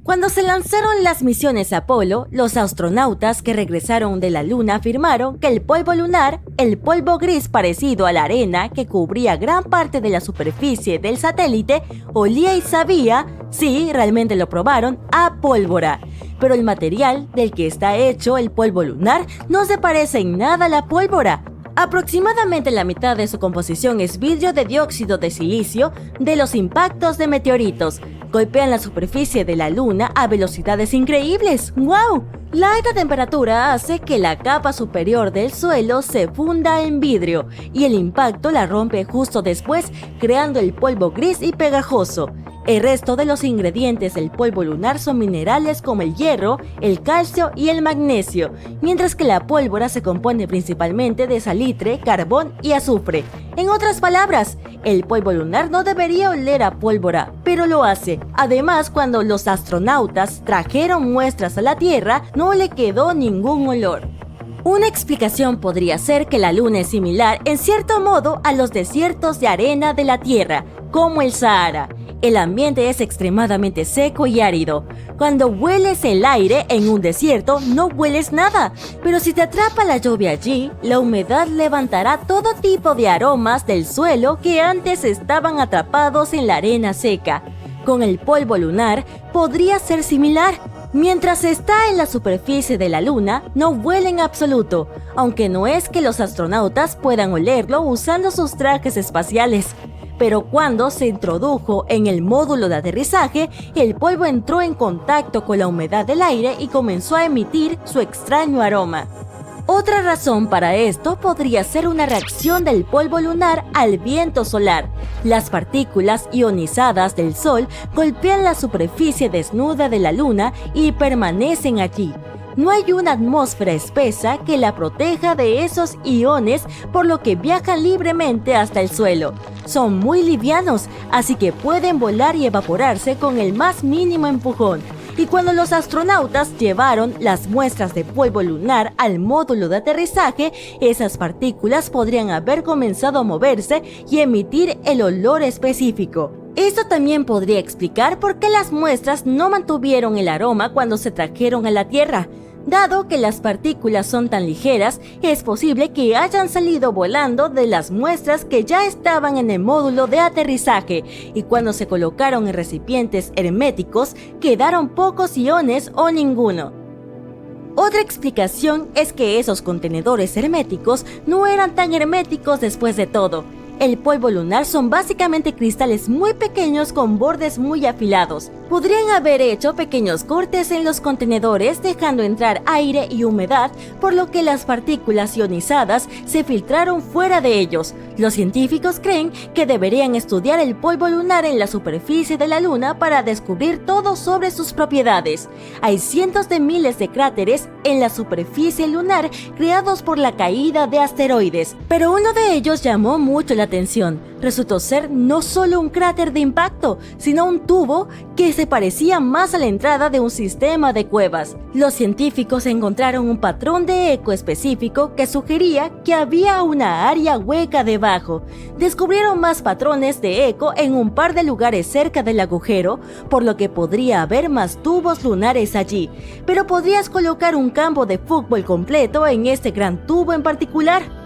Cuando se lanzaron las misiones Apolo, los astronautas que regresaron de la Luna afirmaron que el polvo lunar, el polvo gris parecido a la arena que cubría gran parte de la superficie del satélite, olía y sabía, sí, realmente lo probaron, a pólvora. Pero el material del que está hecho el polvo lunar no se parece en nada a la pólvora. Aproximadamente la mitad de su composición es vidrio de dióxido de silicio de los impactos de meteoritos. Golpean la superficie de la Luna a velocidades increíbles. ¡Wow! La alta temperatura hace que la capa superior del suelo se funda en vidrio y el impacto la rompe justo después, creando el polvo gris y pegajoso. El resto de los ingredientes del polvo lunar son minerales como el hierro, el calcio y el magnesio, mientras que la pólvora se compone principalmente de salitre, carbón y azufre. En otras palabras, el polvo lunar no debería oler a pólvora, pero lo hace. Además, cuando los astronautas trajeron muestras a la Tierra, no le quedó ningún olor. Una explicación podría ser que la Luna es similar en cierto modo a los desiertos de arena de la Tierra, como el Sahara. El ambiente es extremadamente seco y árido. Cuando hueles el aire en un desierto, no hueles nada. Pero si te atrapa la lluvia allí, la humedad levantará todo tipo de aromas del suelo que antes estaban atrapados en la arena seca. Con el polvo lunar podría ser similar. Mientras está en la superficie de la Luna, no huele en absoluto, aunque no es que los astronautas puedan olerlo usando sus trajes espaciales. Pero cuando se introdujo en el módulo de aterrizaje, el polvo entró en contacto con la humedad del aire y comenzó a emitir su extraño aroma. Otra razón para esto podría ser una reacción del polvo lunar al viento solar. Las partículas ionizadas del Sol golpean la superficie desnuda de la Luna y permanecen allí. No hay una atmósfera espesa que la proteja de esos iones, por lo que viajan libremente hasta el suelo. Son muy livianos, así que pueden volar y evaporarse con el más mínimo empujón. Y cuando los astronautas llevaron las muestras de polvo lunar al módulo de aterrizaje, esas partículas podrían haber comenzado a moverse y emitir el olor específico. Esto también podría explicar por qué las muestras no mantuvieron el aroma cuando se trajeron a la Tierra. Dado que las partículas son tan ligeras, es posible que hayan salido volando de las muestras que ya estaban en el módulo de aterrizaje y cuando se colocaron en recipientes herméticos, quedaron pocos iones o ninguno. Otra explicación es que esos contenedores herméticos no eran tan herméticos después de todo. El polvo lunar son básicamente cristales muy pequeños con bordes muy afilados. Podrían haber hecho pequeños cortes en los contenedores dejando entrar aire y humedad, por lo que las partículas ionizadas se filtraron fuera de ellos. Los científicos creen que deberían estudiar el polvo lunar en la superficie de la Luna para descubrir todo sobre sus propiedades. Hay cientos de miles de cráteres en la superficie lunar creados por la caída de asteroides, pero uno de ellos llamó mucho la atención. Resultó ser no solo un cráter de impacto, sino un tubo que se parecía más a la entrada de un sistema de cuevas. Los científicos encontraron un patrón de eco específico que sugería que había una área hueca debajo. Descubrieron más patrones de eco en un par de lugares cerca del agujero, por lo que podría haber más tubos lunares allí, pero podrías colocar un campo de fútbol completo en este gran tubo en particular.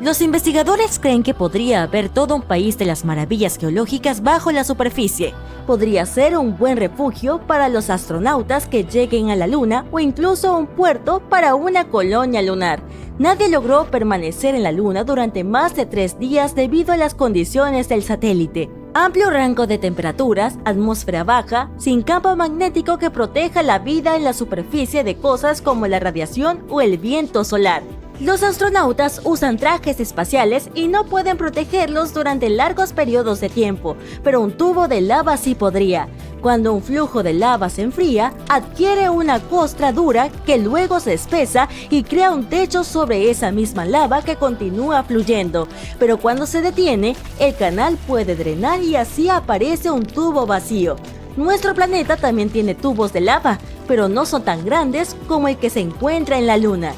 Los investigadores creen que podría haber todo un país de las maravillas geológicas bajo la superficie. Podría ser un buen refugio para los astronautas que lleguen a la Luna o incluso un puerto para una colonia lunar. Nadie logró permanecer en la Luna durante más de 3 días debido a las condiciones del satélite. Amplio rango de temperaturas, atmósfera baja, sin campo magnético que proteja la vida en la superficie de cosas como la radiación o el viento solar. Los astronautas usan trajes espaciales y no pueden protegerlos durante largos periodos de tiempo, pero un tubo de lava sí podría. Cuando un flujo de lava se enfría, adquiere una costra dura que luego se espesa y crea un techo sobre esa misma lava que continúa fluyendo. Pero cuando se detiene, el canal puede drenar y así aparece un tubo vacío. Nuestro planeta también tiene tubos de lava, pero no son tan grandes como el que se encuentra en la Luna.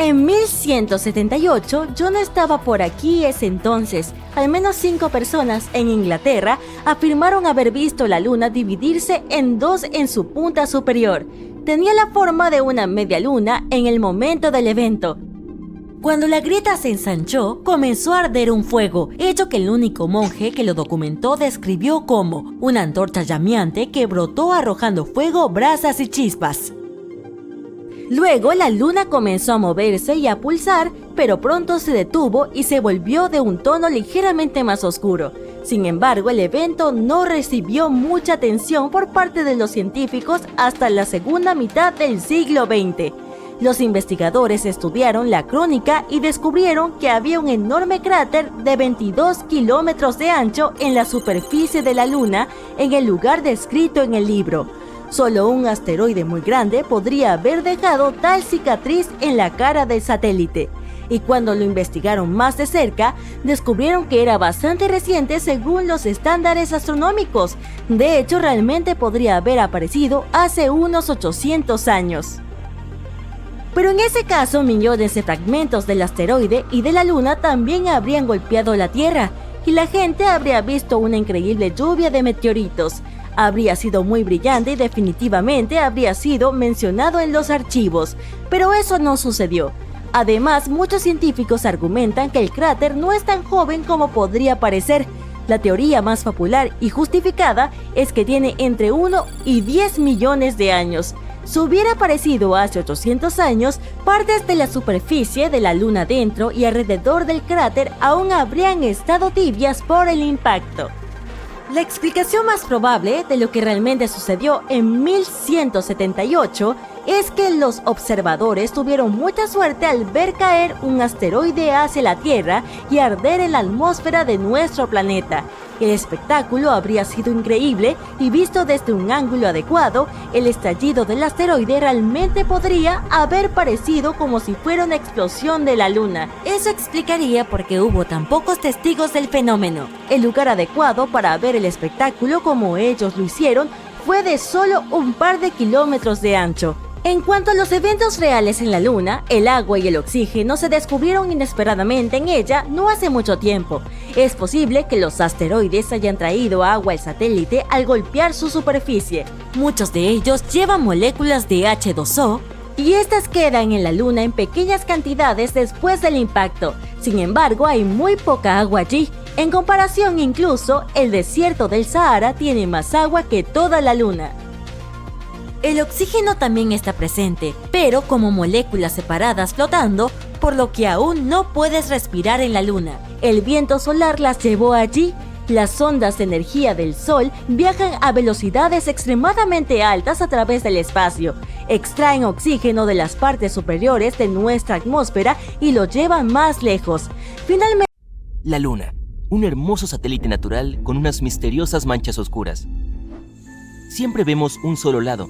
En 1178, yo no estaba por aquí ese entonces. Al menos 5 personas en Inglaterra afirmaron haber visto la luna dividirse en dos en su punta superior. Tenía la forma de una media luna en el momento del evento. Cuando la grieta se ensanchó, comenzó a arder un fuego, hecho que el único monje que lo documentó describió como una antorcha llameante que brotó arrojando fuego, brasas y chispas. Luego la luna comenzó a moverse y a pulsar, pero pronto se detuvo y se volvió de un tono ligeramente más oscuro. Sin embargo, el evento no recibió mucha atención por parte de los científicos hasta la segunda mitad del siglo XX. Los investigadores estudiaron la crónica y descubrieron que había un enorme cráter de 22 kilómetros de ancho en la superficie de la luna en el lugar descrito en el libro. Solo un asteroide muy grande podría haber dejado tal cicatriz en la cara del satélite. Y cuando lo investigaron más de cerca, descubrieron que era bastante reciente según los estándares astronómicos. De hecho, realmente podría haber aparecido hace unos 800 años. Pero en ese caso, millones de fragmentos del asteroide y de la luna también habrían golpeado la Tierra, y la gente habría visto una increíble lluvia de meteoritos. Habría sido muy brillante y definitivamente habría sido mencionado en los archivos, pero eso no sucedió. Además, muchos científicos argumentan que el cráter no es tan joven como podría parecer. La teoría más popular y justificada es que tiene entre 1 y 10 millones de años. Si hubiera aparecido hace 800 años, partes de la superficie de la luna dentro y alrededor del cráter aún habrían estado tibias por el impacto. La explicación más probable de lo que realmente sucedió en 1178 es que los observadores tuvieron mucha suerte al ver caer un asteroide hacia la Tierra y arder en la atmósfera de nuestro planeta. El espectáculo habría sido increíble y visto desde un ángulo adecuado, el estallido del asteroide realmente podría haber parecido como si fuera una explosión de la Luna. Eso explicaría por qué hubo tan pocos testigos del fenómeno. El lugar adecuado para ver el espectáculo como ellos lo hicieron fue de solo un par de kilómetros de ancho. En cuanto a los eventos reales en la Luna, el agua y el oxígeno se descubrieron inesperadamente en ella no hace mucho tiempo. Es posible que los asteroides hayan traído agua al satélite al golpear su superficie. Muchos de ellos llevan moléculas de H2O y estas quedan en la Luna en pequeñas cantidades después del impacto. Sin embargo, hay muy poca agua allí. En comparación, incluso, el desierto del Sahara tiene más agua que toda la Luna. El oxígeno también está presente, pero como moléculas separadas flotando, por lo que aún no puedes respirar en la Luna. El viento solar las llevó allí. Las ondas de energía del Sol viajan a velocidades extremadamente altas a través del espacio. Extraen oxígeno de las partes superiores de nuestra atmósfera y lo llevan más lejos. Finalmente, la Luna, un hermoso satélite natural con unas misteriosas manchas oscuras. Siempre vemos un solo lado,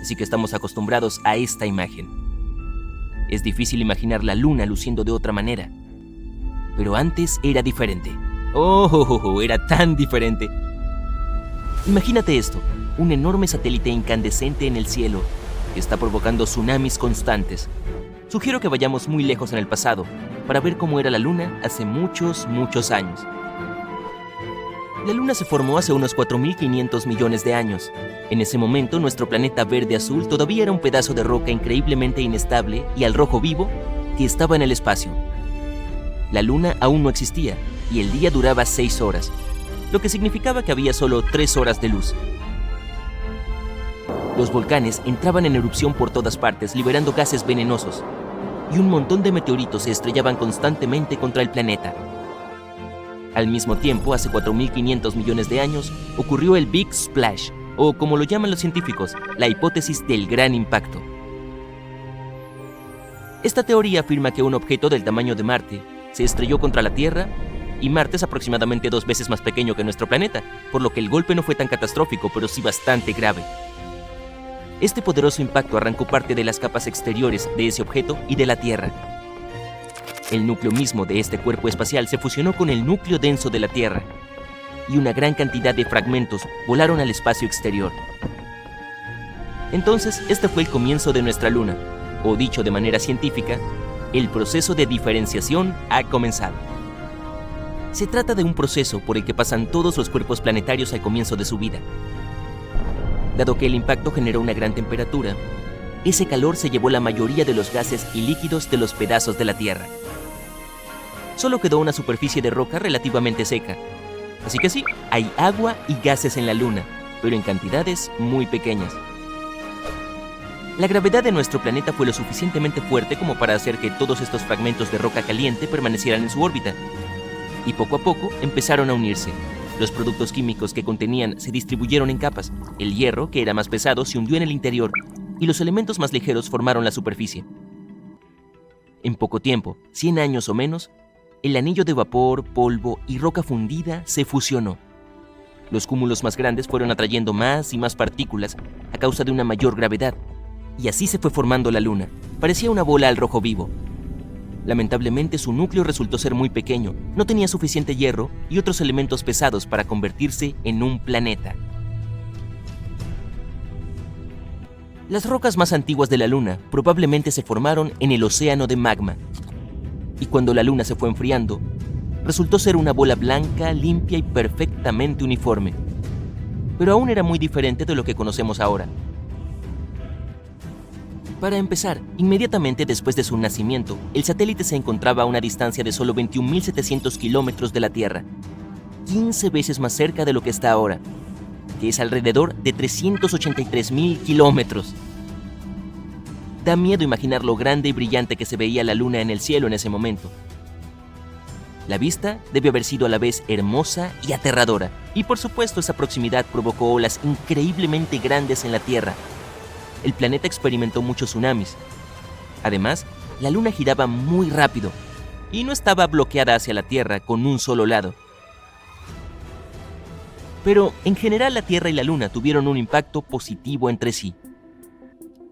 así que estamos acostumbrados a esta imagen. Es difícil imaginar la Luna luciendo de otra manera, pero antes era diferente. Era tan diferente. Imagínate esto, un enorme satélite incandescente en el cielo que está provocando tsunamis constantes. Sugiero que vayamos muy lejos en el pasado para ver cómo era la Luna hace muchos años. La Luna se formó hace unos 4.500 millones de años. En ese momento, nuestro planeta verde-azul todavía era un pedazo de roca increíblemente inestable y al rojo vivo que estaba en el espacio. La Luna aún no existía y el día duraba 6 horas, lo que significaba que había solo 3 horas de luz. Los volcanes entraban en erupción por todas partes, liberando gases venenosos, y un montón de meteoritos se estrellaban constantemente contra el planeta. Al mismo tiempo, hace 4.500 millones de años, ocurrió el Big Splash, o como lo llaman los científicos, la hipótesis del gran impacto. Esta teoría afirma que un objeto del tamaño de Marte se estrelló contra la Tierra, y Marte es aproximadamente 2 veces más pequeño que nuestro planeta, por lo que el golpe no fue tan catastrófico, pero sí bastante grave. Este poderoso impacto arrancó parte de las capas exteriores de ese objeto y de la Tierra. El núcleo mismo de este cuerpo espacial se fusionó con el núcleo denso de la Tierra, y una gran cantidad de fragmentos volaron al espacio exterior. Entonces, este fue el comienzo de nuestra Luna, o dicho de manera científica, El proceso de diferenciación ha comenzado. Se trata de un proceso por el que pasan todos los cuerpos planetarios al comienzo de su vida. Dado que el impacto generó una gran temperatura, ese calor se llevó la mayoría de los gases y líquidos de los pedazos de la Tierra. Solo quedó una superficie de roca relativamente seca. Así que sí, hay agua y gases en la Luna, pero en cantidades muy pequeñas. La gravedad de nuestro planeta fue lo suficientemente fuerte como para hacer que todos estos fragmentos de roca caliente permanecieran en su órbita. Y poco a poco empezaron a unirse. Los productos químicos que contenían se distribuyeron en capas. El hierro, que era más pesado, se hundió en el interior, y los elementos más ligeros formaron la superficie. En poco tiempo, 100 años o menos, el anillo de vapor, polvo y roca fundida se fusionó. Los cúmulos más grandes fueron atrayendo más y más partículas a causa de una mayor gravedad, y así se fue formando la Luna. Parecía una bola al rojo vivo. Lamentablemente, su núcleo resultó ser muy pequeño, no tenía suficiente hierro y otros elementos pesados para convertirse en un planeta. Las rocas más antiguas de la Luna probablemente se formaron en el océano de magma. Y cuando la Luna se fue enfriando, resultó ser una bola blanca, limpia y perfectamente uniforme. Pero aún era muy diferente de lo que conocemos ahora. Para empezar, inmediatamente después de su nacimiento, el satélite se encontraba a una distancia de solo 21.700 kilómetros de la Tierra, 15 veces más cerca de lo que está ahora, que es alrededor de 383.000 kilómetros. Da miedo imaginar lo grande y brillante que se veía la Luna en el cielo en ese momento. La vista debe haber sido a la vez hermosa y aterradora, y por supuesto esa proximidad provocó olas increíblemente grandes en la Tierra. El planeta experimentó muchos tsunamis. Además, la Luna giraba muy rápido y no estaba bloqueada hacia la Tierra con un solo lado. Pero, en general, la Tierra y la Luna tuvieron un impacto positivo entre sí.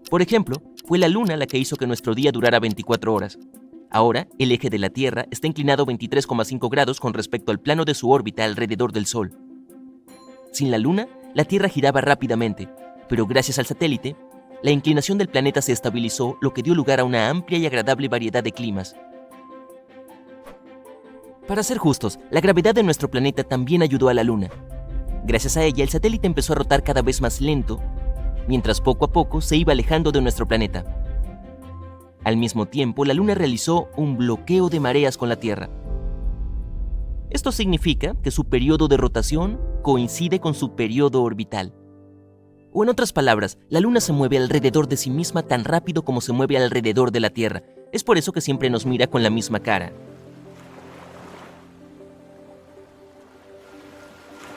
Por ejemplo, fue la Luna la que hizo que nuestro día durara 24 horas. Ahora, el eje de la Tierra está inclinado 23,5 grados con respecto al plano de su órbita alrededor del Sol. Sin la Luna, la Tierra giraba rápidamente, pero gracias al satélite, la inclinación del planeta se estabilizó, lo que dio lugar a una amplia y agradable variedad de climas. Para ser justos, la gravedad de nuestro planeta también ayudó a la Luna. Gracias a ella, el satélite empezó a rotar cada vez más lento, mientras poco a poco se iba alejando de nuestro planeta. Al mismo tiempo, la Luna realizó un bloqueo de mareas con la Tierra. Esto significa que su periodo de rotación coincide con su periodo orbital. O en otras palabras, la Luna se mueve alrededor de sí misma tan rápido como se mueve alrededor de la Tierra. Es por eso que siempre nos mira con la misma cara.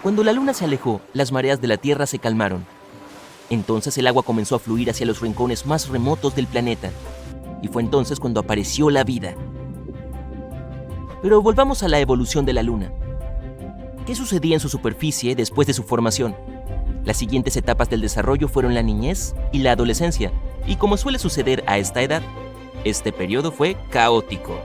Cuando la Luna se alejó, las mareas de la Tierra se calmaron. Entonces el agua comenzó a fluir hacia los rincones más remotos del planeta. Y fue entonces cuando apareció la vida. Pero volvamos a la evolución de la Luna. ¿Qué sucedía en su superficie después de su formación? Las siguientes etapas del desarrollo fueron la niñez y la adolescencia, y como suele suceder a esta edad, este periodo fue caótico.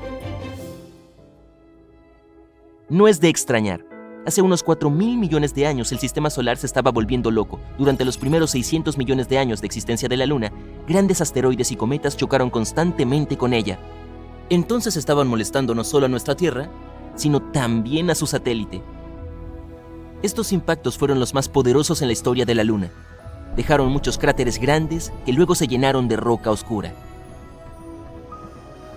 No es de extrañar. Hace unos 4.000 millones de años el sistema solar se estaba volviendo loco. Durante los primeros 600 millones de años de existencia de la Luna, grandes asteroides y cometas chocaron constantemente con ella. Entonces estaban molestando no solo a nuestra Tierra, sino también a su satélite. Estos impactos fueron los más poderosos en la historia de la Luna. Dejaron muchos cráteres grandes que luego se llenaron de roca oscura.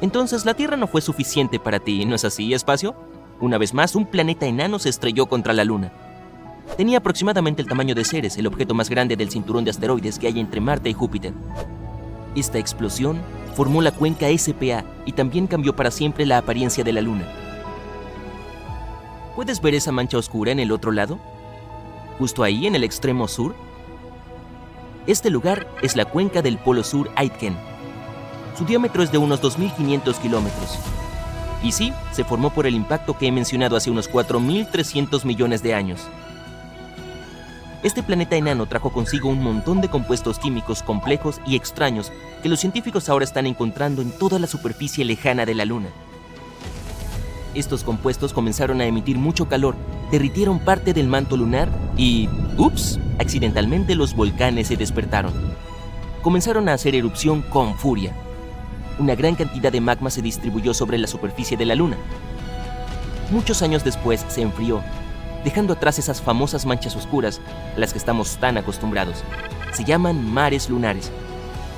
Entonces la Tierra no fue suficiente para ti, ¿no es así, espacio? Una vez más, un planeta enano se estrelló contra la Luna. Tenía aproximadamente el tamaño de Ceres, el objeto más grande del cinturón de asteroides que hay entre Marte y Júpiter. Esta explosión formó la cuenca SPA y también cambió para siempre la apariencia de la Luna. ¿Puedes ver esa mancha oscura en el otro lado? Justo ahí, en el extremo sur. Este lugar es la cuenca del Polo Sur Aitken. Su diámetro es de unos 2.500 kilómetros. Y sí, se formó por el impacto que he mencionado hace unos 4.300 millones de años. Este planeta enano trajo consigo un montón de compuestos químicos complejos y extraños que los científicos ahora están encontrando en toda la superficie lejana de la Luna. Estos compuestos comenzaron a emitir mucho calor, derritieron parte del manto lunar y, ¡ups!, accidentalmente los volcanes se despertaron. Comenzaron a hacer erupción con furia. una gran cantidad de magma se distribuyó sobre la superficie de la Luna. Muchos años después se enfrió, dejando atrás esas famosas manchas oscuras a las que estamos tan acostumbrados. Se llaman mares lunares.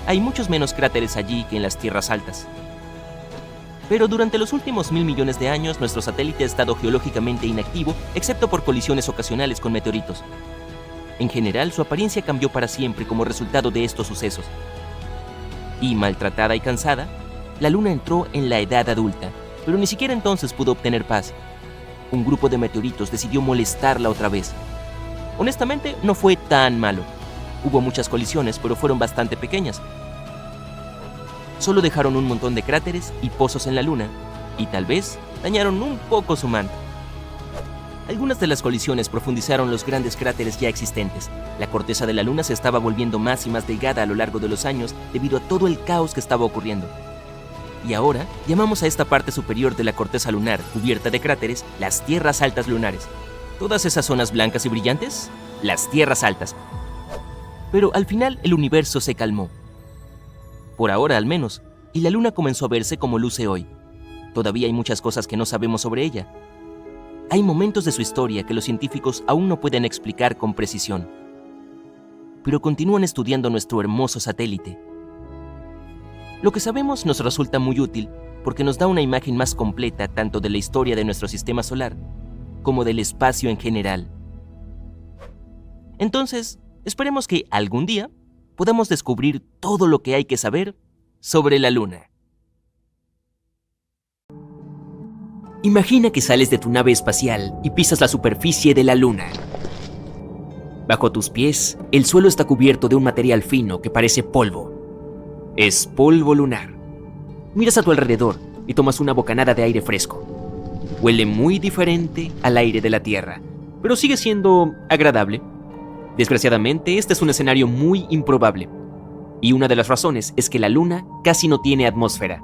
Hay muchos menos cráteres allí que en las tierras altas. Pero durante los últimos 1.000 millones de años, nuestro satélite ha estado geológicamente inactivo, excepto por colisiones ocasionales con meteoritos. En general, su apariencia cambió para siempre como resultado de estos sucesos. Y maltratada y cansada, la Luna entró en la edad adulta, pero ni siquiera entonces pudo obtener paz. Un grupo de meteoritos decidió molestarla otra vez. Honestamente, no fue tan malo. Hubo muchas colisiones, pero fueron bastante pequeñas. Solo dejaron un montón de cráteres y pozos en la Luna, y tal vez dañaron un poco su manto. Algunas de las colisiones profundizaron los grandes cráteres ya existentes. La corteza de la Luna se estaba volviendo más y más delgada a lo largo de los años debido a todo el caos que estaba ocurriendo. Y ahora llamamos a esta parte superior de la corteza lunar, cubierta de cráteres, las tierras altas lunares. ¿Todas esas zonas blancas y brillantes? Las tierras altas. Pero al final el universo se calmó. Por ahora al menos, y la Luna comenzó a verse como luce hoy. Todavía hay muchas cosas que no sabemos sobre ella. Hay momentos de su historia que los científicos aún no pueden explicar con precisión. Pero continúan estudiando nuestro hermoso satélite. Lo que sabemos nos resulta muy útil porque nos da una imagen más completa tanto de la historia de nuestro sistema solar como del espacio en general. Entonces, esperemos que algún día podamos descubrir todo lo que hay que saber sobre la Luna. Imagina que sales de tu nave espacial y pisas la superficie de la Luna. Bajo tus pies, el suelo está cubierto de un material fino que parece polvo. Es polvo lunar. Miras a tu alrededor y tomas una bocanada de aire fresco. Huele muy diferente al aire de la Tierra, pero sigue siendo agradable. Desgraciadamente, este es un escenario muy improbable. Y una de las razones es que la Luna casi no tiene atmósfera.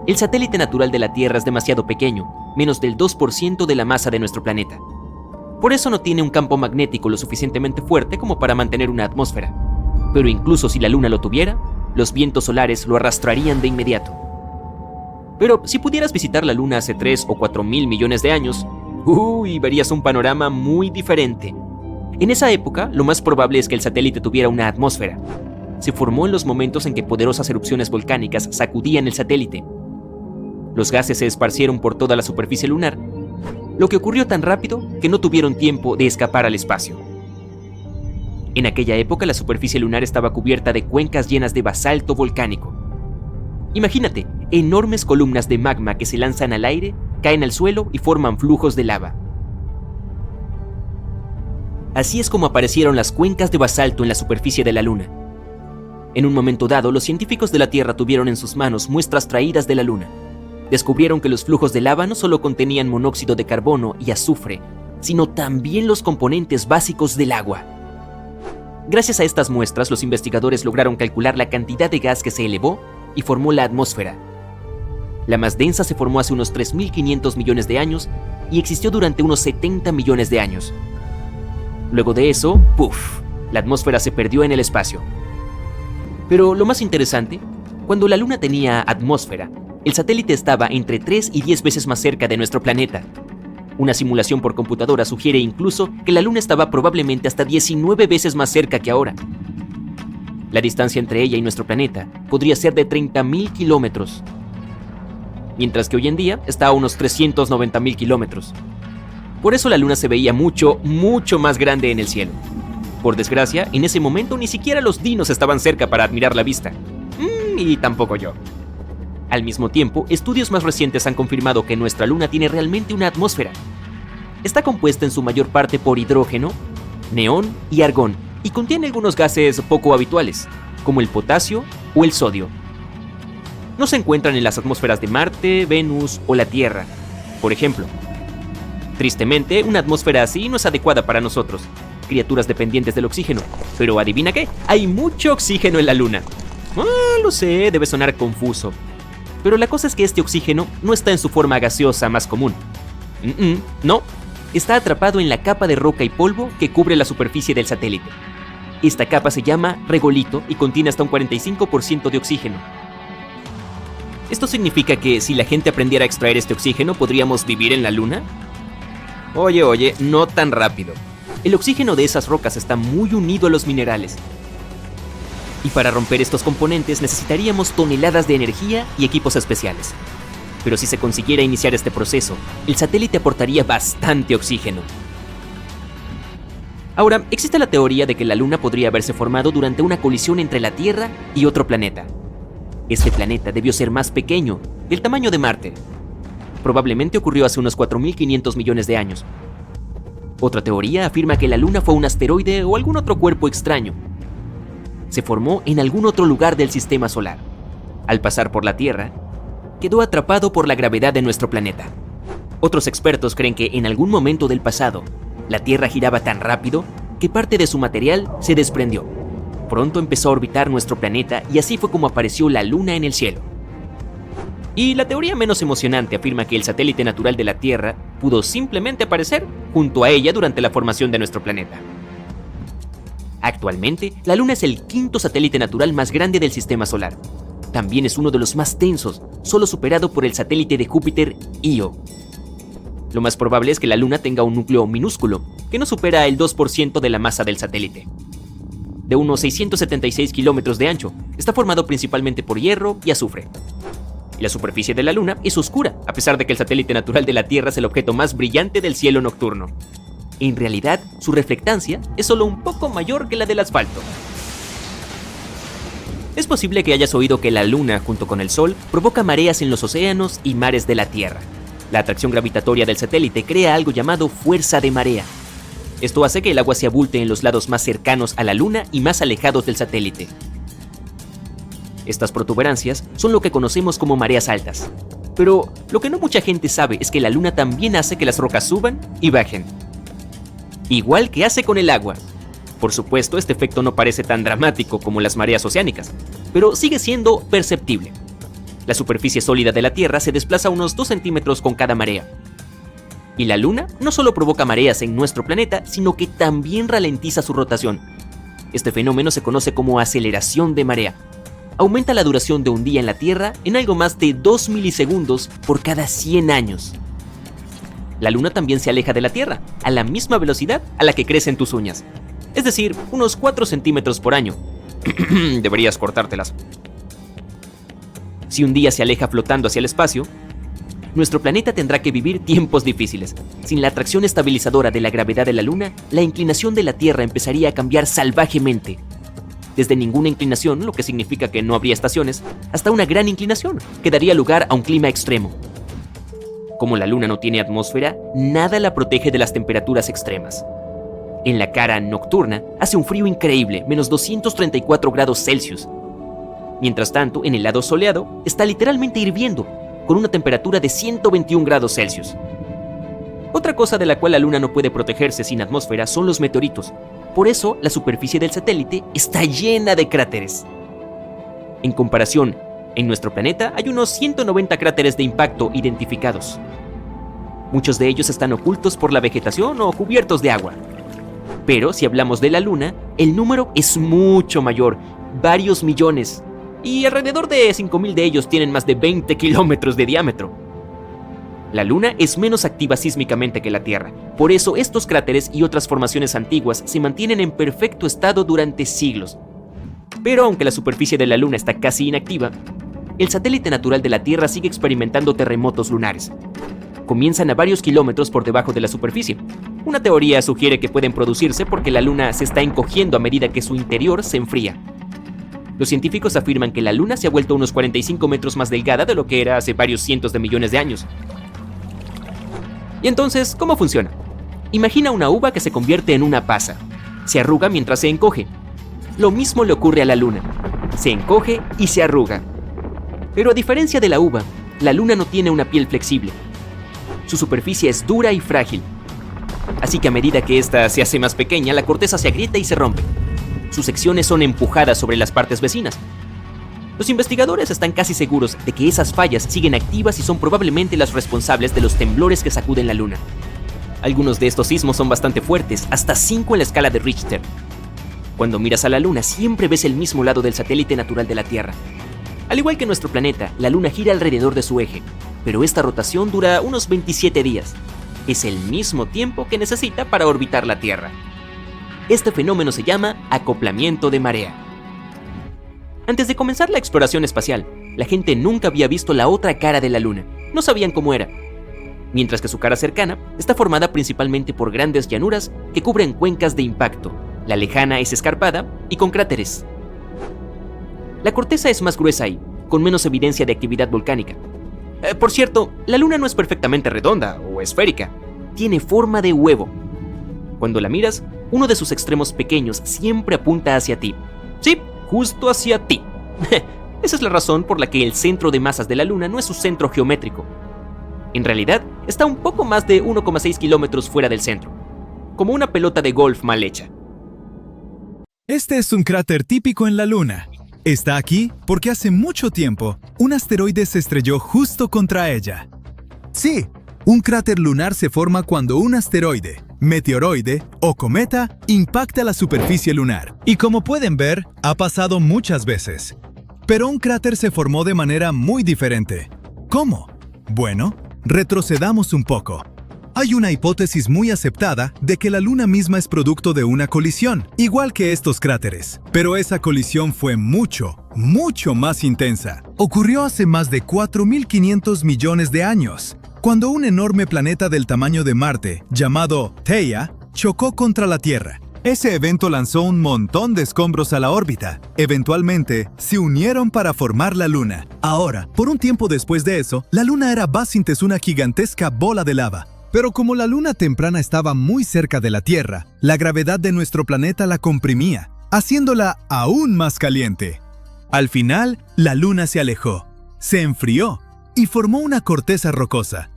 El satélite natural de la Tierra es demasiado pequeño, menos del 2% de la masa de nuestro planeta. Por eso no tiene un campo magnético lo suficientemente fuerte como para mantener una atmósfera. Pero incluso si la Luna lo tuviera, los vientos solares lo arrastrarían de inmediato. Pero si pudieras visitar la Luna hace 3 o 4 mil millones de años, verías un panorama muy diferente. En esa época, lo más probable es que el satélite tuviera una atmósfera. Se formó en los momentos en que poderosas erupciones volcánicas sacudían el satélite. Los gases se esparcieron por toda la superficie lunar, lo que ocurrió tan rápido que no tuvieron tiempo de escapar al espacio. En aquella época la superficie lunar estaba cubierta de cuencas llenas de basalto volcánico. Imagínate, enormes columnas de magma que se lanzan al aire, caen al suelo y forman flujos de lava. Así es como aparecieron las cuencas de basalto en la superficie de la Luna. En un momento dado, los científicos de la Tierra tuvieron en sus manos muestras traídas de la Luna. Descubrieron que los flujos de lava no solo contenían monóxido de carbono y azufre, sino también los componentes básicos del agua. Gracias a estas muestras, los investigadores lograron calcular la cantidad de gas que se elevó y formó la atmósfera. La más densa se formó hace unos 3.500 millones de años y existió durante unos 70 millones de años. Luego de eso, la atmósfera se perdió en el espacio. Pero lo más interesante, cuando la Luna tenía atmósfera, el satélite estaba entre 3 y 10 veces más cerca de nuestro planeta. Una simulación por computadora sugiere incluso que la Luna estaba probablemente hasta 19 veces más cerca que ahora. La distancia entre ella y nuestro planeta podría ser de 30.000 kilómetros, mientras que hoy en día está a unos 390.000 kilómetros. Por eso la Luna se veía mucho, mucho más grande en el cielo. Por desgracia, en ese momento ni siquiera los dinos estaban cerca para admirar la vista. Y tampoco yo. Al mismo tiempo, estudios más recientes han confirmado que nuestra Luna tiene realmente una atmósfera. Está compuesta en su mayor parte por hidrógeno, neón y argón, y contiene algunos gases poco habituales, como el potasio o el sodio. No se encuentran en las atmósferas de Marte, Venus o la Tierra, por ejemplo. Tristemente, una atmósfera así no es adecuada para nosotros, criaturas dependientes del oxígeno. Pero ¿adivina qué? Hay mucho oxígeno en la Luna. Lo sé, debe sonar confuso. Pero la cosa es que este oxígeno no está en su forma gaseosa más común. No, está atrapado en la capa de roca y polvo que cubre la superficie del satélite. Esta capa se llama regolito y contiene hasta un 45% de oxígeno. ¿Esto significa que si la gente aprendiera a extraer este oxígeno, podríamos vivir en la Luna? Oye, no tan rápido. El oxígeno de esas rocas está muy unido a los minerales. Y para romper estos componentes necesitaríamos toneladas de energía y equipos especiales. Pero si se consiguiera iniciar este proceso, el satélite aportaría bastante oxígeno. Ahora, existe la teoría de que la Luna podría haberse formado durante una colisión entre la Tierra y otro planeta. Este planeta debió ser más pequeño, del tamaño de Marte. Probablemente ocurrió hace unos 4.500 millones de años. Otra teoría afirma que la Luna fue un asteroide o algún otro cuerpo extraño. Se formó en algún otro lugar del sistema solar. Al pasar por la Tierra, quedó atrapado por la gravedad de nuestro planeta. Otros expertos creen que en algún momento del pasado, la Tierra giraba tan rápido que parte de su material se desprendió. Pronto empezó a orbitar nuestro planeta y así fue como apareció la Luna en el cielo. Y la teoría menos emocionante afirma que el satélite natural de la Tierra pudo simplemente aparecer junto a ella durante la formación de nuestro planeta. Actualmente, la Luna es el quinto satélite natural más grande del sistema solar. También es uno de los más densos, solo superado por el satélite de Júpiter, Io. Lo más probable es que la Luna tenga un núcleo minúsculo, que no supera el 2% de la masa del satélite. De unos 676 kilómetros de ancho, está formado principalmente por hierro y azufre. La superficie de la Luna es oscura, a pesar de que el satélite natural de la Tierra es el objeto más brillante del cielo nocturno. En realidad, su reflectancia es solo un poco mayor que la del asfalto. Es posible que hayas oído que la Luna, junto con el Sol, provoca mareas en los océanos y mares de la Tierra. La atracción gravitatoria del satélite crea algo llamado fuerza de marea. Esto hace que el agua se abulte en los lados más cercanos a la Luna y más alejados del satélite. Estas protuberancias son lo que conocemos como mareas altas. Pero lo que no mucha gente sabe es que la Luna también hace que las rocas suban y bajen. Igual que hace con el agua. Por supuesto, este efecto no parece tan dramático como las mareas oceánicas, pero sigue siendo perceptible. La superficie sólida de la Tierra se desplaza unos 2 centímetros con cada marea. Y la Luna no solo provoca mareas en nuestro planeta, sino que también ralentiza su rotación. Este fenómeno se conoce como aceleración de marea. Aumenta la duración de un día en la Tierra en algo más de 2 milisegundos por cada 100 años. La Luna también se aleja de la Tierra, a la misma velocidad a la que crecen tus uñas. Es decir, unos 4 centímetros por año. Deberías cortártelas. Si un día se aleja flotando hacia el espacio, nuestro planeta tendrá que vivir tiempos difíciles. Sin la atracción estabilizadora de la gravedad de la Luna, la inclinación de la Tierra empezaría a cambiar salvajemente. Desde ninguna inclinación, lo que significa que no habría estaciones, hasta una gran inclinación, que daría lugar a un clima extremo. Como la Luna no tiene atmósfera, nada la protege de las temperaturas extremas. En la cara nocturna hace un frío increíble, menos 234 grados Celsius. Mientras tanto, en el lado soleado está literalmente hirviendo, con una temperatura de 121 grados Celsius. Otra cosa de la cual la Luna no puede protegerse sin atmósfera son los meteoritos. Por eso, la superficie del satélite está llena de cráteres. En comparación, en nuestro planeta hay unos 190 cráteres de impacto identificados. Muchos de ellos están ocultos por la vegetación o cubiertos de agua. Pero si hablamos de la Luna, el número es mucho mayor, varios millones. Y alrededor de 5.000 de ellos tienen más de 20 kilómetros de diámetro. La Luna es menos activa sísmicamente que la Tierra, por eso estos cráteres y otras formaciones antiguas se mantienen en perfecto estado durante siglos. Pero aunque la superficie de la Luna está casi inactiva, el satélite natural de la Tierra sigue experimentando terremotos lunares. Comienzan a varios kilómetros por debajo de la superficie. Una teoría sugiere que pueden producirse porque la Luna se está encogiendo a medida que su interior se enfría. Los científicos afirman que la Luna se ha vuelto unos 45 metros más delgada de lo que era hace varios cientos de millones de años. Y entonces, ¿cómo funciona? Imagina una uva que se convierte en una pasa. Se arruga mientras se encoge. Lo mismo le ocurre a la Luna. Se encoge y se arruga. Pero a diferencia de la uva, la Luna no tiene una piel flexible. Su superficie es dura y frágil. Así que a medida que ésta se hace más pequeña, la corteza se agrieta y se rompe. Sus secciones son empujadas sobre las partes vecinas. Los investigadores están casi seguros de que esas fallas siguen activas y son probablemente las responsables de los temblores que sacuden la Luna. Algunos de estos sismos son bastante fuertes, hasta 5 en la escala de Richter. Cuando miras a la Luna, siempre ves el mismo lado del satélite natural de la Tierra. Al igual que nuestro planeta, la Luna gira alrededor de su eje, pero esta rotación dura unos 27 días. Es el mismo tiempo que necesita para orbitar la Tierra. Este fenómeno se llama acoplamiento de marea. Antes de comenzar la exploración espacial, la gente nunca había visto la otra cara de la Luna. No sabían cómo era. Mientras que su cara cercana está formada principalmente por grandes llanuras que cubren cuencas de impacto. La lejana es escarpada y con cráteres. La corteza es más gruesa y con menos evidencia de actividad volcánica. Por cierto, la Luna no es perfectamente redonda o esférica. Tiene forma de huevo. Cuando la miras, uno de sus extremos pequeños siempre apunta hacia ti. Sí, justo hacia ti. Esa es la razón por la que el centro de masas de la Luna no es su centro geométrico. En realidad, está un poco más de 1,6 kilómetros fuera del centro, como una pelota de golf mal hecha. Este es un cráter típico en la Luna. Está aquí porque hace mucho tiempo un asteroide se estrelló justo contra ella. Sí, un cráter lunar se forma cuando un asteroide, meteoroide o cometa impacta la superficie lunar. Y como pueden ver, ha pasado muchas veces. Pero un cráter se formó de manera muy diferente. ¿Cómo? Bueno, retrocedamos un poco. Hay una hipótesis muy aceptada de que la Luna misma es producto de una colisión, igual que estos cráteres. Pero esa colisión fue mucho más intensa. Ocurrió hace más de 4.500 millones de años, cuando un enorme planeta del tamaño de Marte, llamado Theia, chocó contra la Tierra. Ese evento lanzó un montón de escombros a la órbita. Eventualmente, se unieron para formar la Luna. Ahora, por un tiempo después de eso, la Luna era básicamente una gigantesca bola de lava. Pero como la Luna temprana estaba muy cerca de la Tierra, la gravedad de nuestro planeta la comprimía, haciéndola aún más caliente. Al final, la Luna se alejó, se enfrió y formó una corteza rocosa.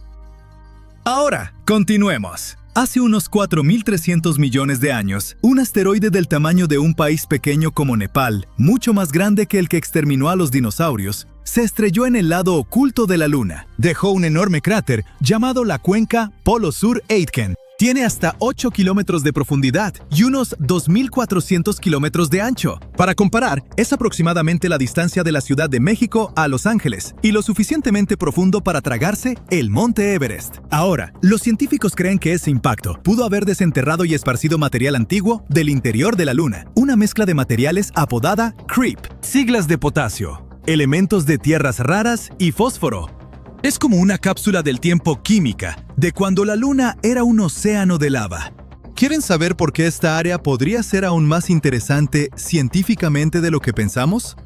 Ahora, continuemos. Hace unos 4.300 millones de años, un asteroide del tamaño de un país pequeño como Nepal, mucho más grande que el que exterminó a los dinosaurios, se estrelló en el lado oculto de la Luna. Dejó un enorme cráter llamado la cuenca Polo Sur Aitken. Tiene hasta 8 kilómetros de profundidad y unos 2.400 kilómetros de ancho. Para comparar, es aproximadamente la distancia de la Ciudad de México a Los Ángeles y lo suficientemente profundo para tragarse el Monte Everest. Ahora, los científicos creen que ese impacto pudo haber desenterrado y esparcido material antiguo del interior de la Luna, una mezcla de materiales apodada CREEP, siglas de potasio, elementos de tierras raras y fósforo. Es como una cápsula del tiempo química, de cuando la Luna era un océano de lava. ¿Quieren saber por qué esta área podría ser aún más interesante científicamente de lo que pensamos?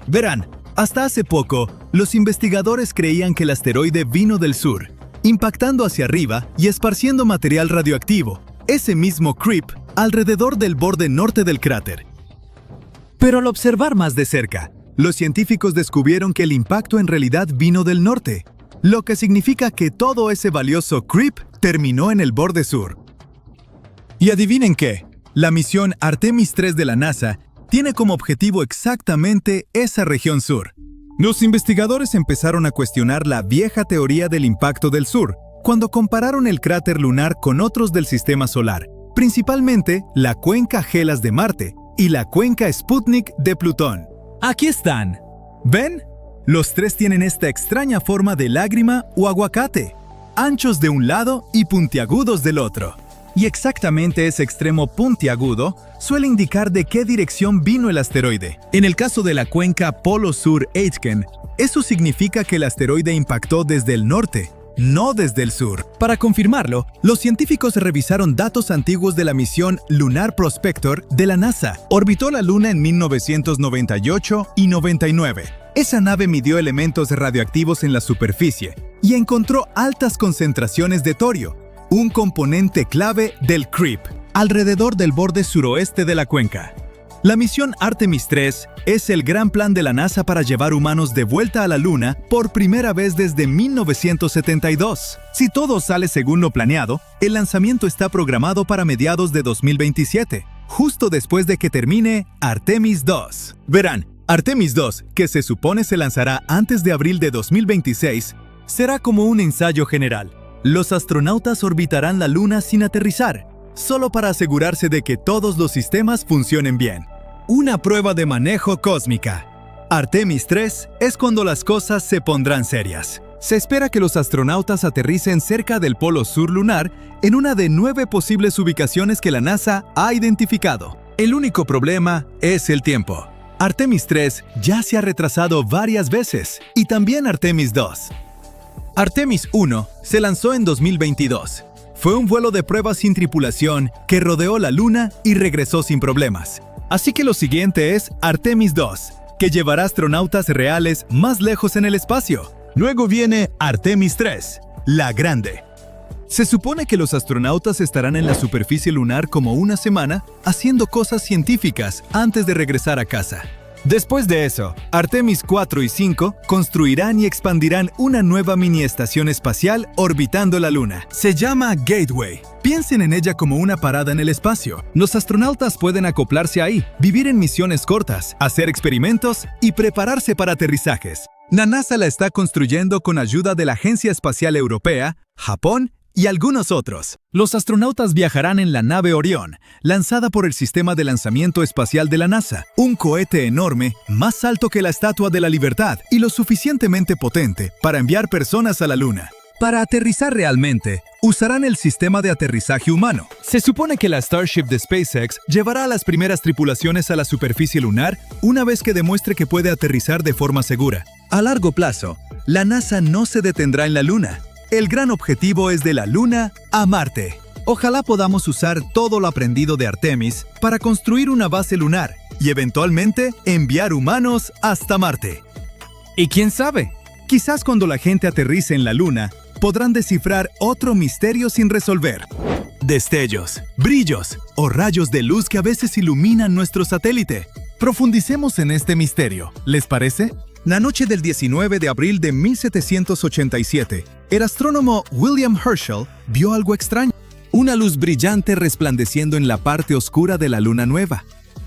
Verán, hasta hace poco, los investigadores creían que el asteroide vino del sur, impactando hacia arriba y esparciendo material radioactivo, ese mismo CREEP, alrededor del borde norte del cráter. Pero al observar más de cerca, los científicos descubrieron que el impacto en realidad vino del norte, lo que significa que todo ese valioso CREEP terminó en el borde sur. Y adivinen qué, la misión Artemis 3 de la NASA tiene como objetivo exactamente esa región sur. Los investigadores empezaron a cuestionar la vieja teoría del impacto del sur, cuando compararon el cráter lunar con otros del sistema solar, principalmente la cuenca Hellas de Marte y la cuenca Sputnik de Plutón. Aquí están. ¿Ven? Los tres tienen esta extraña forma de lágrima o aguacate, anchos de un lado y puntiagudos del otro. Y exactamente ese extremo puntiagudo suele indicar de qué dirección vino el asteroide. En el caso de la cuenca Polo Sur Aitken, eso significa que el asteroide impactó desde el norte, no desde el sur. Para confirmarlo, los científicos revisaron datos antiguos de la misión Lunar Prospector de la NASA. Orbitó la Luna en 1998 y 99. Esa nave midió elementos radioactivos en la superficie y encontró altas concentraciones de torio, un componente clave del CREEP, alrededor del borde suroeste de la cuenca. La misión Artemis 3 es el gran plan de la NASA para llevar humanos de vuelta a la Luna por primera vez desde 1972. Si todo sale según lo planeado, el lanzamiento está programado para mediados de 2027, justo después de que termine Artemis 2. Verán, Artemis 2, que se supone se lanzará antes de abril de 2026, será como un ensayo general. Los astronautas orbitarán la Luna sin aterrizar, solo para asegurarse de que todos los sistemas funcionen bien. Una prueba de manejo cósmica. Artemis 3 es cuando las cosas se pondrán serias. Se espera que los astronautas aterricen cerca del polo sur lunar en una de 9 posibles ubicaciones que la NASA ha identificado. El único problema es el tiempo. Artemis 3 ya se ha retrasado varias veces, y también Artemis 2. Artemis 1 se lanzó en 2022. Fue un vuelo de prueba sin tripulación que rodeó la Luna y regresó sin problemas. Así que lo siguiente es Artemis 2, que llevará astronautas reales más lejos en el espacio. Luego viene Artemis 3, la grande. Se supone que los astronautas estarán en la superficie lunar como una semana haciendo cosas científicas antes de regresar a casa. Después de eso, Artemis 4 y 5 construirán y expandirán una nueva mini estación espacial orbitando la Luna. Se llama Gateway. Piensen en ella como una parada en el espacio. Los astronautas pueden acoplarse ahí, vivir en misiones cortas, hacer experimentos y prepararse para aterrizajes. La NASA la está construyendo con ayuda de la Agencia Espacial Europea, Japón y algunos otros. Los astronautas viajarán en la nave Orión, lanzada por el Sistema de Lanzamiento Espacial de la NASA, un cohete enorme, más alto que la Estatua de la Libertad y lo suficientemente potente para enviar personas a la Luna. Para aterrizar realmente, usarán el sistema de aterrizaje humano. Se supone que la Starship de SpaceX llevará a las primeras tripulaciones a la superficie lunar una vez que demuestre que puede aterrizar de forma segura. A largo plazo, la NASA no se detendrá en la Luna. El gran objetivo es de la Luna a Marte. Ojalá podamos usar todo lo aprendido de Artemis para construir una base lunar y eventualmente enviar humanos hasta Marte. ¿Y quién sabe? Quizás cuando la gente aterrice en la Luna, podrán descifrar otro misterio sin resolver. Destellos, brillos o rayos de luz que a veces iluminan nuestro satélite. Profundicemos en este misterio, ¿les parece? La noche del 19 de abril de 1787, el astrónomo William Herschel vio algo extraño. Una luz brillante resplandeciendo en la parte oscura de la luna nueva.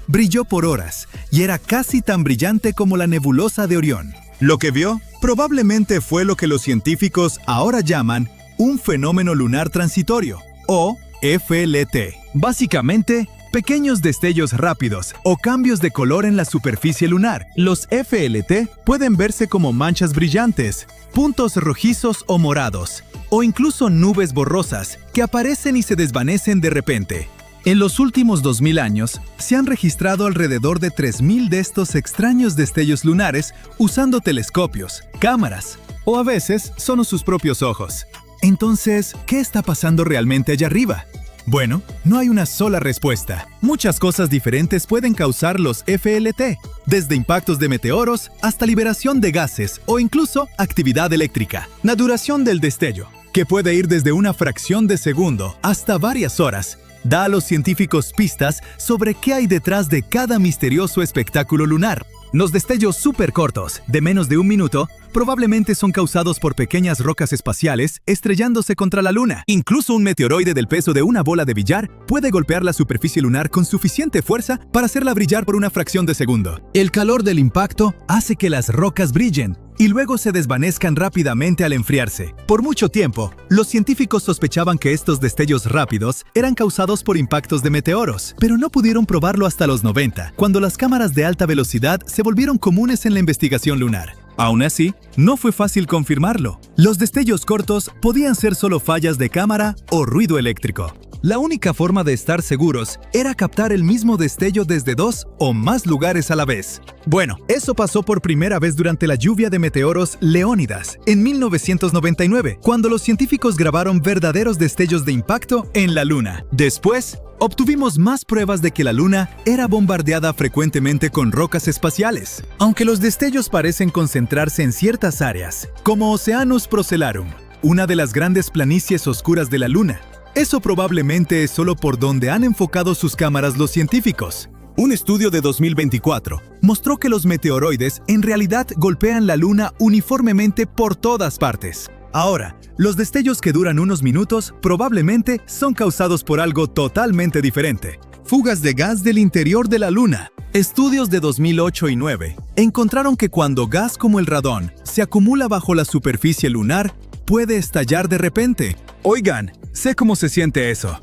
Brilló por horas y era casi tan brillante como la nebulosa de Orión. Lo que vio probablemente fue lo que los científicos ahora llaman un fenómeno lunar transitorio, o FLT. Básicamente, pequeños destellos rápidos o cambios de color en la superficie lunar. Los FLT pueden verse como manchas brillantes, puntos rojizos o morados, o incluso nubes borrosas que aparecen y se desvanecen de repente. En los últimos 2000 años, se han registrado alrededor de 3000 de estos extraños destellos lunares usando telescopios, cámaras, o a veces son sus propios ojos. Entonces, ¿qué está pasando realmente allá arriba? Bueno, no hay una sola respuesta. Muchas cosas diferentes pueden causar los FLT, desde impactos de meteoros hasta liberación de gases o incluso actividad eléctrica. La duración del destello, que puede ir desde una fracción de segundo hasta varias horas, da a los científicos pistas sobre qué hay detrás de cada misterioso espectáculo lunar. Los destellos súper cortos, de menos de un minuto, probablemente son causados por pequeñas rocas espaciales estrellándose contra la Luna. Incluso un meteoroide del peso de una bola de billar puede golpear la superficie lunar con suficiente fuerza para hacerla brillar por una fracción de segundo. El calor del impacto hace que las rocas brillen y luego se desvanezcan rápidamente al enfriarse. Por mucho tiempo, los científicos sospechaban que estos destellos rápidos eran causados por impactos de meteoros, pero no pudieron probarlo hasta los 90, cuando las cámaras de alta velocidad se volvieron comunes en la investigación lunar. Aún así, no fue fácil confirmarlo. Los destellos cortos podían ser solo fallas de cámara o ruido eléctrico. La única forma de estar seguros era captar el mismo destello desde 2 o más lugares a la vez. Bueno, eso pasó por primera vez durante la lluvia de meteoros Leónidas, en 1999, cuando los científicos grabaron verdaderos destellos de impacto en la Luna. Después, obtuvimos más pruebas de que la Luna era bombardeada frecuentemente con rocas espaciales, aunque los destellos parecen concentrarse en ciertas áreas, como Oceanus Procellarum, una de las grandes planicies oscuras de la Luna. Eso probablemente es solo por donde han enfocado sus cámaras los científicos. Un estudio de 2024 mostró que los meteoroides en realidad golpean la Luna uniformemente por todas partes. Ahora, los destellos que duran unos minutos probablemente son causados por algo totalmente diferente. Fugas de gas del interior de la Luna. Estudios de 2008 y 2009 encontraron que cuando gas como el radón se acumula bajo la superficie lunar, puede estallar de repente. Oigan, sé cómo se siente eso.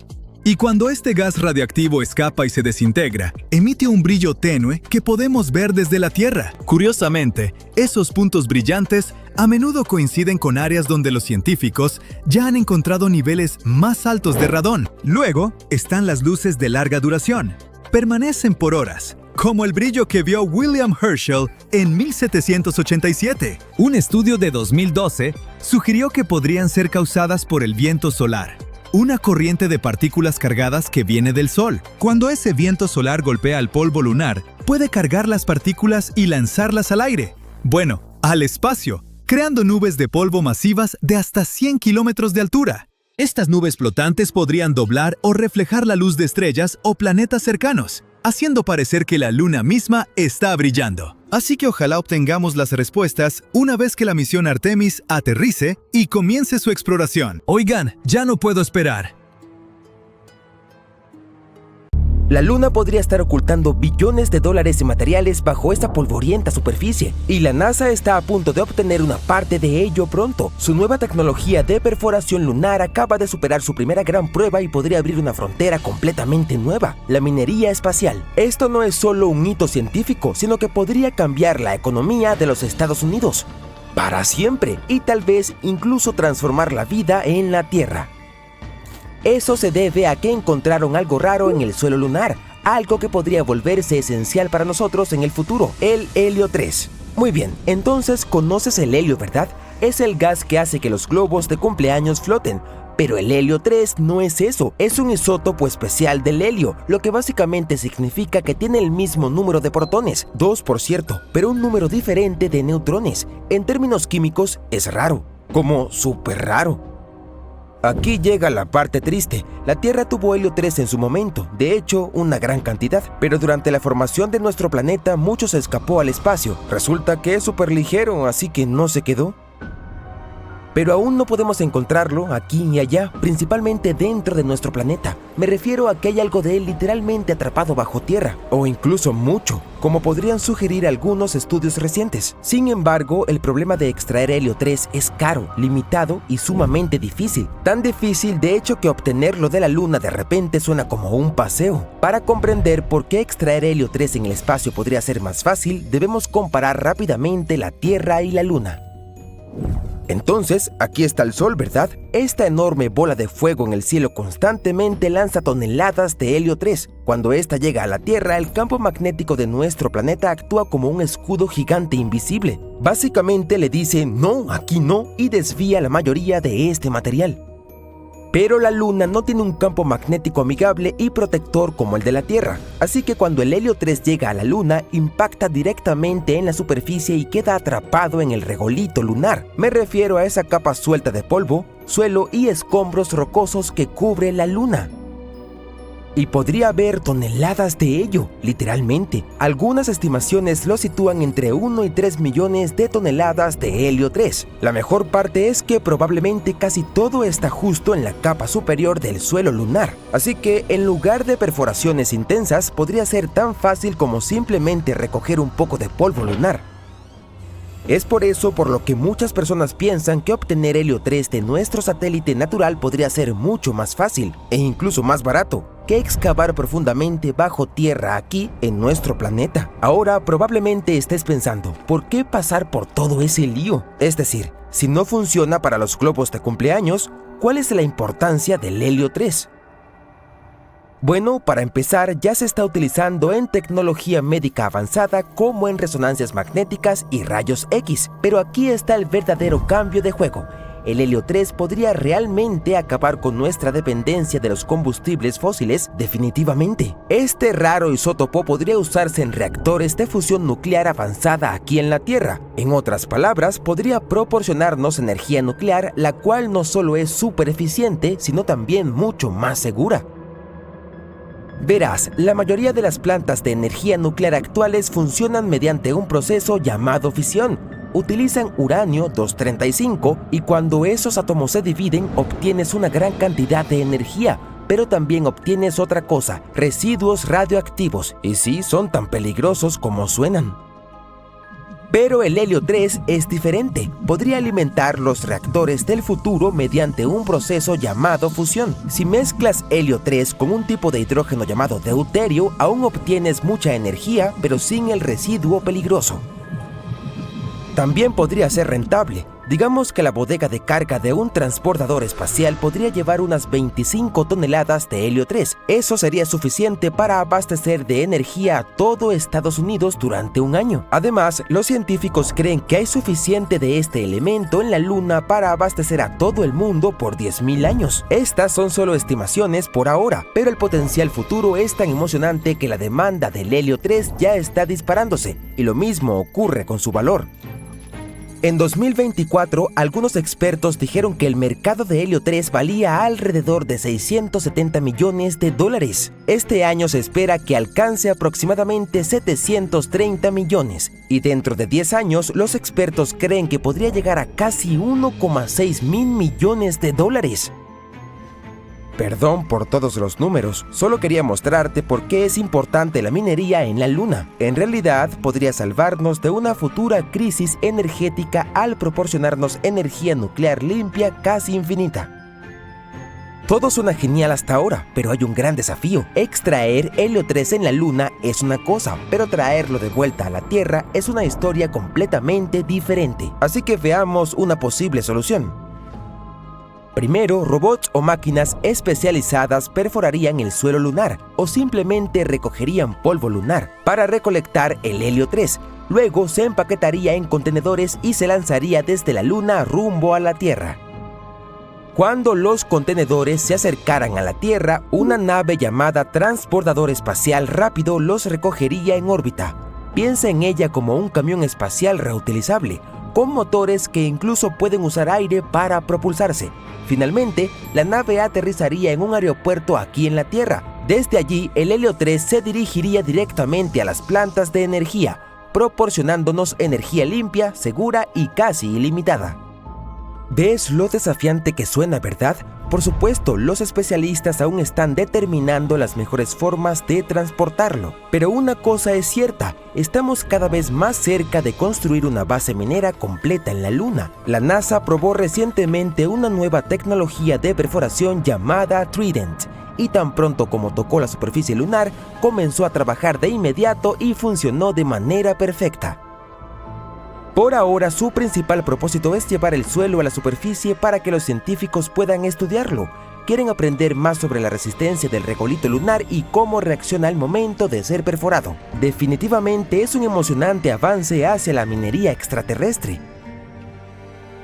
Y cuando este gas radiactivo escapa y se desintegra, emite un brillo tenue que podemos ver desde la Tierra. Curiosamente, esos puntos brillantes a menudo coinciden con áreas donde los científicos ya han encontrado niveles más altos de radón. Luego están las luces de larga duración. Permanecen por horas, como el brillo que vio William Herschel en 1787. Un estudio de 2012 sugirió que podrían ser causadas por el viento solar, una corriente de partículas cargadas que viene del Sol. Cuando ese viento solar golpea el polvo lunar, puede cargar las partículas y lanzarlas al aire. Bueno, al espacio, creando nubes de polvo masivas de hasta 100 kilómetros de altura. Estas nubes flotantes podrían doblar o reflejar la luz de estrellas o planetas cercanos, haciendo parecer que la Luna misma está brillando. Así que ojalá obtengamos las respuestas una vez que la misión Artemis aterrice y comience su exploración. Oigan, ya no puedo esperar. La Luna podría estar ocultando billones de dólares en materiales bajo esta polvorienta superficie, y la NASA está a punto de obtener una parte de ello pronto. Su nueva tecnología de perforación lunar acaba de superar su primera gran prueba y podría abrir una frontera completamente nueva: la minería espacial. Esto no es solo un hito científico, sino que podría cambiar la economía de los Estados Unidos para siempre, y tal vez incluso transformar la vida en la Tierra. Eso se debe a que encontraron algo raro en el suelo lunar, algo que podría volverse esencial para nosotros en el futuro: el helio 3. Muy bien, entonces conoces el helio, ¿verdad? Es el gas que hace que los globos de cumpleaños floten. Pero el helio 3 no es eso, es un isótopo especial del helio, lo que básicamente significa que tiene el mismo número de protones, 2 por cierto, pero un número diferente de neutrones. En términos químicos es raro, como súper raro. Aquí llega la parte triste. La Tierra tuvo helio 3 en su momento, de hecho, una gran cantidad, pero durante la formación de nuestro planeta mucho se escapó al espacio. Resulta que es súper ligero, así que no se quedó. Pero aún no podemos encontrarlo aquí y allá, principalmente dentro de nuestro planeta. Me refiero a que hay algo de él literalmente atrapado bajo tierra, o incluso mucho, como podrían sugerir algunos estudios recientes. Sin embargo, el problema de extraer helio 3 es caro, limitado y sumamente difícil. Tan difícil, de hecho, que obtenerlo de la Luna de repente suena como un paseo. Para comprender por qué extraer helio 3 en el espacio podría ser más fácil, debemos comparar rápidamente la Tierra y la Luna. Entonces, aquí está el Sol, ¿verdad? Esta enorme bola de fuego en el cielo constantemente lanza toneladas de helio 3. Cuando esta llega a la Tierra, el campo magnético de nuestro planeta actúa como un escudo gigante invisible. Básicamente le dice no, aquí no, y desvía la mayoría de este material. Pero la Luna no tiene un campo magnético amigable y protector como el de la Tierra, así que cuando el helio 3 llega a la Luna, impacta directamente en la superficie y queda atrapado en el regolito lunar. Me refiero a esa capa suelta de polvo, suelo y escombros rocosos que cubre la Luna. Y podría haber toneladas de ello, literalmente. Algunas estimaciones lo sitúan entre 1 y 3 millones de toneladas de helio 3. La mejor parte es que probablemente casi todo está justo en la capa superior del suelo lunar. Así que en lugar de perforaciones intensas, podría ser tan fácil como simplemente recoger un poco de polvo lunar. Es por eso por lo que muchas personas piensan que obtener helio 3 de nuestro satélite natural podría ser mucho más fácil e incluso más barato que excavar profundamente bajo tierra aquí en nuestro planeta. Ahora probablemente estés pensando, ¿por qué pasar por todo ese lío? Es decir, si no funciona para los globos de cumpleaños, ¿cuál es la importancia del helio 3? Bueno, para empezar, ya se está utilizando en tecnología médica avanzada como en resonancias magnéticas y rayos X, pero aquí está el verdadero cambio de juego. El helio 3 podría realmente acabar con nuestra dependencia de los combustibles fósiles definitivamente. Este raro isótopo podría usarse en reactores de fusión nuclear avanzada aquí en la Tierra. En otras palabras, podría proporcionarnos energía nuclear, la cual no solo es súper eficiente, sino también mucho más segura. Verás, la mayoría de las plantas de energía nuclear actuales funcionan mediante un proceso llamado fisión. Utilizan uranio 235 y cuando esos átomos se dividen obtienes una gran cantidad de energía, pero también obtienes otra cosa, residuos radioactivos, y sí, son tan peligrosos como suenan. Pero el helio 3 es diferente. Podría alimentar los reactores del futuro mediante un proceso llamado fusión. Si mezclas helio 3 con un tipo de hidrógeno llamado deuterio, aún obtienes mucha energía, pero sin el residuo peligroso. También podría ser rentable. Digamos que la bodega de carga de un transportador espacial podría llevar unas 25 toneladas de helio 3. Eso sería suficiente para abastecer de energía a todo Estados Unidos durante un año. Además, los científicos creen que hay suficiente de este elemento en la Luna para abastecer a todo el mundo por 10.000 años. Estas son solo estimaciones por ahora, pero el potencial futuro es tan emocionante que la demanda del helio 3 ya está disparándose, y lo mismo ocurre con su valor. En 2024, algunos expertos dijeron que el mercado de helio 3 valía alrededor de $670 millones. Este año se espera que alcance aproximadamente 730 millones, y dentro de 10 años, los expertos creen que podría llegar a casi 1,6 mil millones de dólares. Perdón por todos los números, solo quería mostrarte por qué es importante la minería en la Luna. En realidad, podría salvarnos de una futura crisis energética al proporcionarnos energía nuclear limpia casi infinita. Todo suena genial hasta ahora, pero hay un gran desafío. Extraer helio 3 en la Luna es una cosa, pero traerlo de vuelta a la Tierra es una historia completamente diferente. Así que veamos una posible solución. Primero, robots o máquinas especializadas perforarían el suelo lunar o simplemente recogerían polvo lunar para recolectar el helio 3. Luego se empaquetaría en contenedores y se lanzaría desde la Luna rumbo a la Tierra. Cuando los contenedores se acercaran a la Tierra, una nave llamada Transportador Espacial Rápido los recogería en órbita. Piensa en ella como un camión espacial reutilizable, con motores que incluso pueden usar aire para propulsarse. Finalmente, la nave aterrizaría en un aeropuerto aquí en la Tierra. Desde allí, el helio 3 se dirigiría directamente a las plantas de energía, proporcionándonos energía limpia, segura y casi ilimitada. ¿Ves lo desafiante que suena, verdad? Por supuesto, los especialistas aún están determinando las mejores formas de transportarlo. Pero una cosa es cierta, estamos cada vez más cerca de construir una base minera completa en la Luna. La NASA probó recientemente una nueva tecnología de perforación llamada Trident, y tan pronto como tocó la superficie lunar, comenzó a trabajar de inmediato y funcionó de manera perfecta. Por ahora, su principal propósito es llevar el suelo a la superficie para que los científicos puedan estudiarlo. Quieren aprender más sobre la resistencia del regolito lunar y cómo reacciona al momento de ser perforado. Definitivamente es un emocionante avance hacia la minería extraterrestre.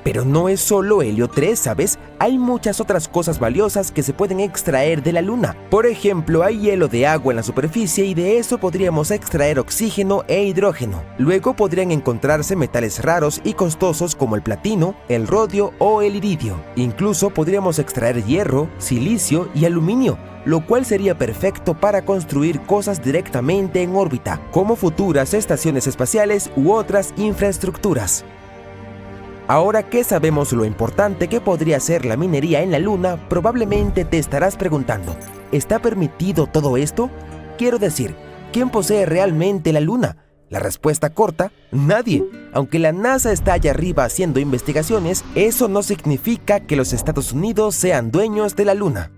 Pero no es solo helio 3, ¿sabes? Hay muchas otras cosas valiosas que se pueden extraer de la Luna. Por ejemplo, hay hielo de agua en la superficie y de eso podríamos extraer oxígeno e hidrógeno. Luego podrían encontrarse metales raros y costosos como el platino, el rodio o el iridio. Incluso podríamos extraer hierro, silicio y aluminio, lo cual sería perfecto para construir cosas directamente en órbita, como futuras estaciones espaciales u otras infraestructuras. Ahora que sabemos lo importante que podría ser la minería en la Luna, probablemente te estarás preguntando, ¿está permitido todo esto? Quiero decir, ¿quién posee realmente la Luna? La respuesta corta, nadie. Aunque la NASA está allá arriba haciendo investigaciones, eso no significa que los Estados Unidos sean dueños de la Luna.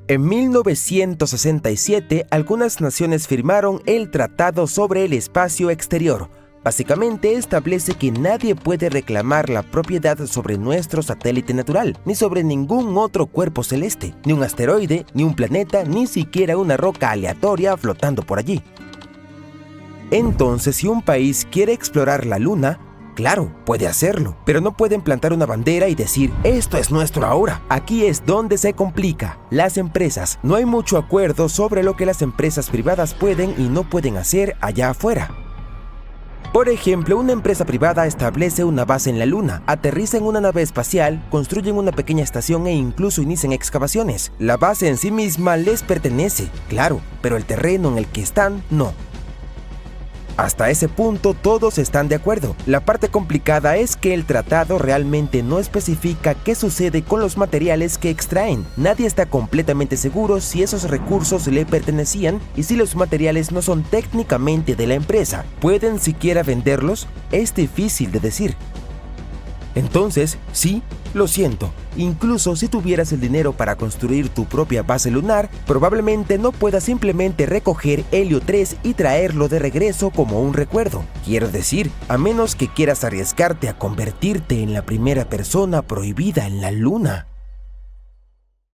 En 1967, algunas naciones firmaron el Tratado sobre el Espacio Exterior. Básicamente establece que nadie puede reclamar la propiedad sobre nuestro satélite natural, ni sobre ningún otro cuerpo celeste, ni un asteroide, ni un planeta, ni siquiera una roca aleatoria flotando por allí. Entonces, si un país quiere explorar la Luna, claro, puede hacerlo, pero no pueden plantar una bandera y decir, esto es nuestro ahora. Aquí es donde se complica. Las empresas. No hay mucho acuerdo sobre lo que las empresas privadas pueden y no pueden hacer allá afuera. Por ejemplo, una empresa privada establece una base en la Luna, aterriza en una nave espacial, construyen una pequeña estación e incluso inician excavaciones. La base en sí misma les pertenece, claro, pero el terreno en el que están, no. Hasta ese punto todos están de acuerdo. La parte complicada es que el tratado realmente no especifica qué sucede con los materiales que extraen. Nadie está completamente seguro si esos recursos le pertenecían y si los materiales no son técnicamente de la empresa. ¿Pueden siquiera venderlos? Es difícil de decir. Entonces, sí, lo siento, incluso si tuvieras el dinero para construir tu propia base lunar, probablemente no puedas simplemente recoger Helio 3 y traerlo de regreso como un recuerdo. Quiero decir, a menos que quieras arriesgarte a convertirte en la primera persona prohibida en la Luna.